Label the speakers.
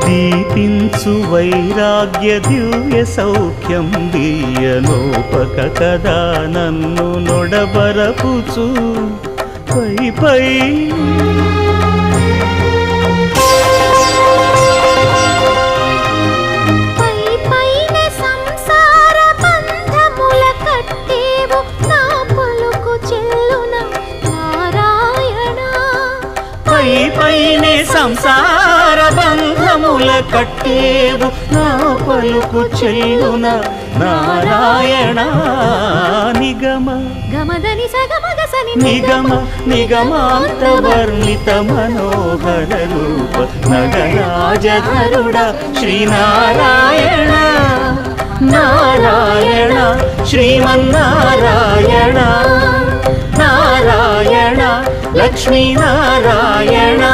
Speaker 1: దీపించు వైరాగ్య దివ్య సౌఖ్యం దీయనోపక కదా నన్ను నొడబరపుచు పై పై పైనే సంసార బంధముల కట్టేవు నా పలుకు చెల్లున నారాయణ నిగమ
Speaker 2: గమదని సగమగసని
Speaker 1: నిగమ నిగమాంత వర్ణిత మనోహర రూప నగరాజధరుడ శ్రీనారాయణ నారాయణ శ్రీమన్నారాయణ నారాయణ లక్ష్మీనారాయణ